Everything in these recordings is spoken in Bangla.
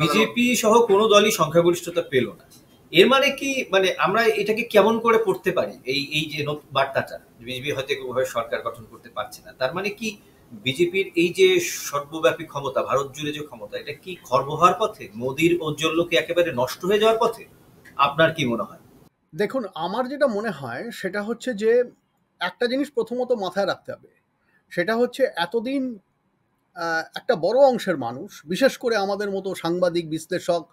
বিজেপি সহ কোনো দলই সংখ্যাগরিষ্ঠতা পেল না। এর মানে কি, মানে আমরা এটাকে কেমন করে পড়তে পারি, এই যে বার্তাটা বিজেপি হয়তো কোনোভাবে সরকার গঠন করতে পারছে না, তার মানে কি বিজেপির এই যে সর্বব্যাপী ক্ষমতা, ভারত জুড়ে যে ক্ষমতা, এটা কি খর্ব হওয়ার পথে, মোদির ঔজ্জ্বল্য কি একেবারে নষ্ট হয়ে যাওয়ার পথে? আপনার কি মনে হয়? দেখুন, আমার যেটা মনে হয় সেটা হচ্ছে যে একটা জিনিস প্রথমত মাথায় রাখতে হবে, সেটা হচ্ছে এতদিন একটা বড় অংশের মানুষ, বিশেষ করে আমাদের মতো সাংবাদিক বিশ্লেষক,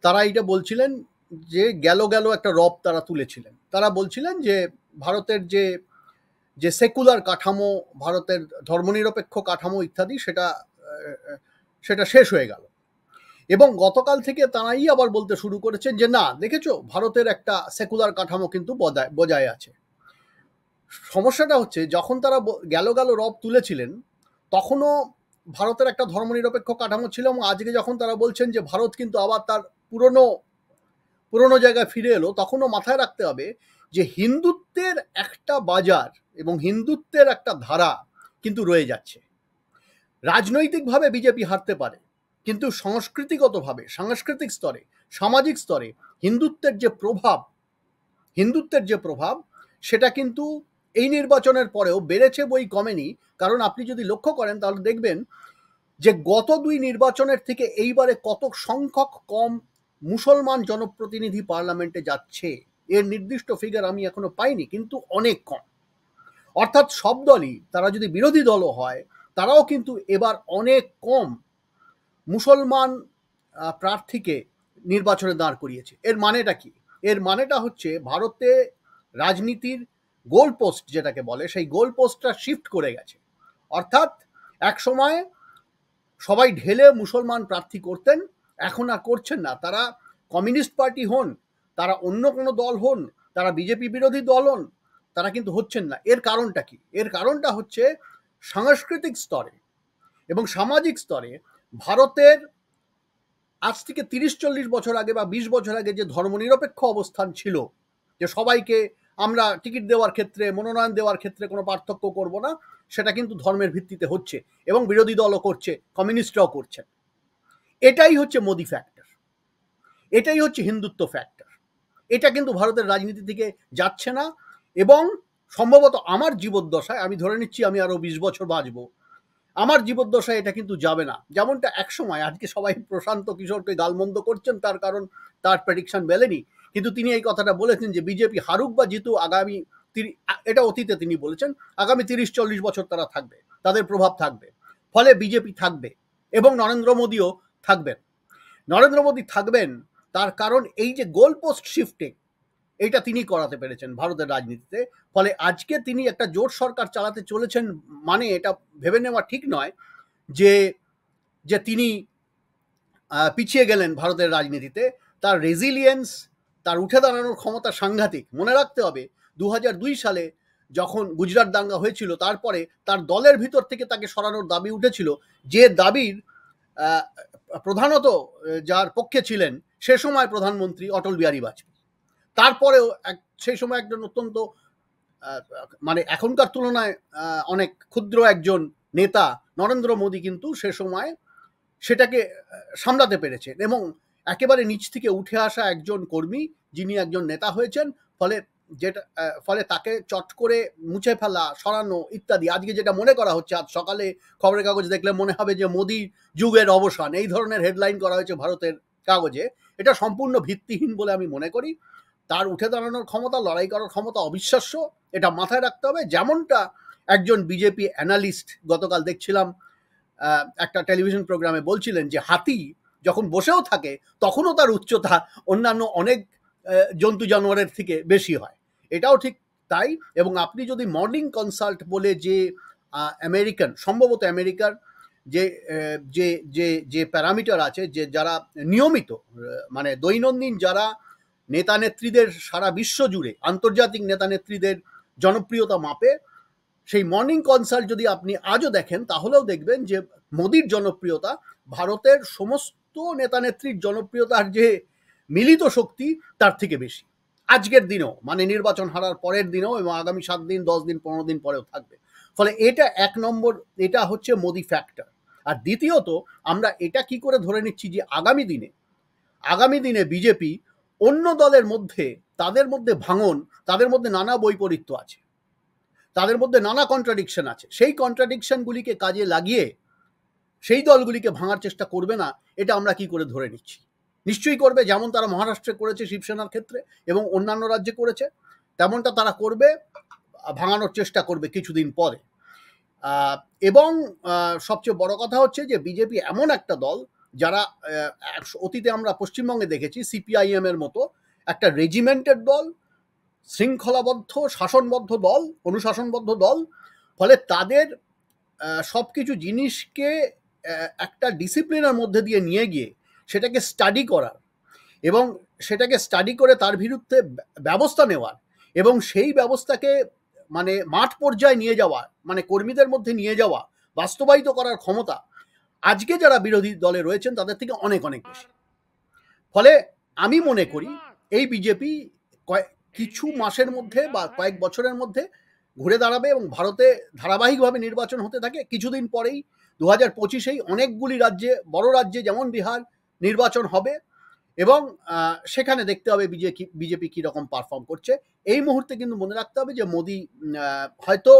তারা এটা বলছিলেন যে গেল গেল একটা রব তারা তুলেছিলেন। তারা বলছিলেন যে ভারতের যে যে সেকুলার কাঠামো, ভারতের ধর্মনিরপেক্ষ কাঠামো ইত্যাদি, সেটা সেটা শেষ হয়ে গেল। এবং গতকাল থেকে তারাই আবার বলতে শুরু করেছেন যে না, দেখেছো, ভারতের একটা সেকুলার কাঠামো কিন্তু বজায় আছে। সমস্যাটা হচ্ছে, যখন তারা গেল গেল রব তুলেছিলেন তখনও ভারতের একটা ধর্মনিরপেক্ষ কাঠামো ছিল, এবং আজকে যখন তারা বলছেন যে ভারত কিন্তু আবার তার পুরনো পুরনো জায়গায় ফিরে এলো, তখনও মাথায় রাখতে হবে যে হিন্দুত্বের একটা বাজার এবং হিন্দুত্বের একটা ধারা কিন্তু রয়ে যাচ্ছে। রাজনৈতিকভাবে বিজেপি হারতে পারে, কিন্তু সংস্কৃতিগতভাবে, সাংস্কৃতিক স্তরে, সামাজিক স্তরে হিন্দুত্বের যে প্রভাব সেটা কিন্তু এই নির্বাচনের পরেও বেড়েছে, বই কমেনি। কারণ আপনি যদি লক্ষ্য করেন তাহলে দেখবেন যে গত দুই নির্বাচনের থেকে এইবারে কত সংখ্যক কম মুসলমান জনপ্রতিনিধি পার্লামেন্টে যাচ্ছে, এর নির্দিষ্ট ফিগার আমি এখনো পাইনি, কিন্তু অনেক কম। অর্থাৎ সব দলই, তারা যদি বিরোধী দলও হয়, তারাও কিন্তু এবার অনেক কম মুসলমান প্রার্থীকে নির্বাচনে দাঁড় করিয়েছে। এর মানেটা কি? এর মানেটা হচ্ছে ভারতে রাজনীতির গোল পোস্ট যেটাকে বলে, সেই গোল পোস্টটা শিফট করে গেছে। অর্থাৎ এক সময় সবাই ঢেলে মুসলমান প্রার্থী করতেন, এখন আর করছেন না। তারা কমিউনিস্ট পার্টি হন, তারা অন্য কোনো দল হন, তারা বিজেপি বিরোধী দল হন, তারা কিন্তু হচ্ছেন না। এর কারণটা কি? এর কারণটা হচ্ছে সাংস্কৃতিক স্তরে এবং সামাজিক স্তরে ভারতের আজ থেকে ৩০-৪০ বছর আগে বা ২০ বছর আগে যে ধর্মনিরপেক্ষ অবস্থান ছিল, যে সবাইকে আমরা টিকিট দেওয়ার ক্ষেত্রে, মনোনয়ন দেওয়ার ক্ষেত্রে কোনো পার্থক্য করব না, সেটা কিন্তু ধর্মের ভিত্তিতে হচ্ছে, এবং বিরোধী দলও করছে, কমিউনিস্টরাও করছেন। এটাই হচ্ছে মোদি ফ্যাক্টর, এটাই হচ্ছে হিন্দুত্ব ফ্যাক্টর। এটা কিন্তু ভারতের রাজনীতি থেকে যাচ্ছে না, এবং সম্ভবত আমার জীবদ্দশায়, আমি ধরে নিচ্ছি আমি আরও ২০ বছর বাঁচব, আমার জীবদ্দশায় এটা কিন্তু যাবে না। যেমনটা একসময়, আজকে সবাই প্রশান্ত কিশোরকে গালমন্দ করছেন, তার কারণ তার প্রেডিকশন মেলেনি, কিন্তু তিনি এই কথাটা বলেছেন যে বিজেপি হারুক বা জিতুক, আগামী, এটা অতীতে তিনি বলেছেন, আগামী ৩০-৪০ বছর তারা থাকবে, তাদের প্রভাব থাকবে, ফলে বিজেপি থাকবে, এবং নরেন্দ্র মোদীও থাকবেন। নরেন্দ্র মোদী থাকবেন তার কারণ এই যে গোল পোস্ট শিফটিং, এটা তিনি করাতে পেরেছেন ভারতের রাজনীতিতে। ফলে আজকে তিনি একটা জোট সরকার চালাতে চলেছেন, মানে এটা ভেবে নেওয়া ঠিক নয় যে যে তিনি পিছিয়ে গেলেন ভারতের রাজনীতিতে। তার রেজিলিয়েন্স, তার উঠে দাঁড়ানোর ক্ষমতা সাংঘাতিক। মনে রাখতে হবে ২০০২ সালে যখন গুজরাট দাঙ্গা হয়েছিল, তারপরে তার দলের ভিতর থেকে তাকে সরানোর দাবি উঠেছিল, যে দাবির প্রধানত যার পক্ষে ছিলেন সে সময় প্রধানমন্ত্রী অটল বিহারী বাজপেয়ী। তারপরেও সেই সময় একজন অত্যন্ত, মানে এখনকার তুলনায় অনেক ক্ষুদ্র একজন নেতা নরেন্দ্র মোদী কিন্তু সে সময় সেটাকে সামলাতে পেরেছেন, এবং একেবারে নিচ থেকে উঠে আসা একজন কর্মী যিনি একজন নেতা হয়েছেন, ফলে তাকে চট করে মুছে ফেলা, সরানো ইত্যাদি, আজকে যেটা মনে করা হচ্ছে, আজ সকালে খবরের কাগজ দেখলে মনে হবে যে মোদি যুগের অবসান, এই ধরনের হেডলাইন করা হয়েছে ভারতের কাগজে। এটা সম্পূর্ণ ভিত্তিহীন বলে আমি মনে করি। তার উঠে দাঁড়ানোর ক্ষমতা, লড়াই করার ক্ষমতা অবিশ্বাস্য, এটা মাথায় রাখতে হবে। যেমনটা একজন বিজেপি অ্যানালিস্ট গতকাল দেখছিলাম একটা টেলিভিশন প্রোগ্রামে বলছিলেন, যে হাতি যখন বসেও থাকে তখনও তার উচ্চতা অন্যান্য অনেক জন্তু জানোয়ারের থেকে বেশি হয়, এটাও ঠিক তাই। এবং আপনি যদি মর্নিং কনসাল্ট বলে যে আমেরিকান, সম্ভবত আমেরিকার যে যে যে যে প্যারামিটার আছে, যে যারা নিয়মিত, মানে দৈনন্দিন যারা নেতা নেত্রীদের সারা বিশ্ব জুড়ে, আন্তর্জাতিক নেতা নেত্রীদের জনপ্রিয়তা মাপে, সেই মর্নিং কনসাল্ট যদি আপনি আজও দেখেন, তাহলেও দেখবেন যে মোদির জনপ্রিয়তা ভারতের সমস্ত নেতা নেত্রীর জনপ্রিয়তার যে মিলিত শক্তি তার থেকে বেশি, আজকের দিনেও, মানে নির্বাচন হারার পরের দিনেও, এবং আগামী 7 দিন, 10 দিন, 15 দিন পরেও থাকবে। ফলে এটা এক নম্বর, এটা হচ্ছে মোদি ফ্যাক্টর। আর দ্বিতীয়ত আমরা এটা কি করে ধরে নিচ্ছি যে আগামী দিনে বিজেপি অন্য দলের মধ্যে, তাদের মধ্যে ভাঙন, তাদের মধ্যে নানা বৈপরীত্য আছে, তাদের মধ্যে নানা কন্ট্রাডিকশন আছে, সেই কন্ট্রাডিকশনগুলিকে কাজে লাগিয়ে সেই দলগুলিকে ভাঙার চেষ্টা করবে না, এটা আমরা কি করে ধরে নিচ্ছি? নিশ্চয়ই করবে, যেমন তারা মহারাষ্ট্রে করেছে শিবসেনার ক্ষেত্রে এবং অন্যান্য রাজ্যে করেছে, তেমনটা তারা করবে, ভাঙানোর চেষ্টা করবে কিছুদিন পরে। এবং সবচেয়ে বড় কথা হচ্ছে যে বিজেপি এমন একটা দল যারা অতীতে আমরা পশ্চিমবঙ্গে দেখেছি সিপিআইএম এর মতো একটা রেজিমেন্টেড দল, শৃঙ্খলাবদ্ধ শাসনবদ্ধ দল, অনুশাসনবদ্ধ দল। ফলে তাদের সব কিছু জিনিসকে একটা ডিসিপ্লিনের মধ্যে দিয়ে নিয়ে গিয়ে সেটাকে স্টাডি করার এবং সেটাকে স্টাডি করে তার বিরুদ্ধে ব্যবস্থা নেওয়ার এবং সেই ব্যবস্থাকে মানে মাঠ পর্যায়ে নিয়ে যাওয়া, মানে কর্মীদের মধ্যে নিয়ে যাওয়া, বাস্তবায়িত করার ক্ষমতা আজকে যারা বিরোধী দলে রয়েছেন তাদের থেকে অনেক অনেক বেশি। ফলে আমি মনে করি এই বিজেপি কিছু মাসের মধ্যে বা কয়েক বছরের মধ্যে ঘুরে দাঁড়াবে এবং ভারতে ধারাবাহিকভাবে নির্বাচন হতে থাকে। কিছুদিন পরেই 2025-এই অনেকগুলি রাজ্যে, বড় রাজ্যে যেমন বিহার, নির্বাচন হবে এবং সেখানে দেখতে হবে বিজেপি কীরকম পারফর্ম করছে। এই মুহূর্তে কিন্তু মনে রাখতে হবে যে মোদি হয়তো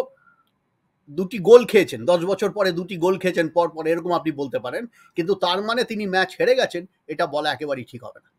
2টি গোল খেয়েছেন, 10 বছর পরে 2টি গোল খেয়েছেন পর পর, এরকম আপনি বলতে পারেন, কিন্তু তার মানে তিনি ম্যাচ হেরে গেছেন এটা বলা একেবারেই ঠিক হবে না।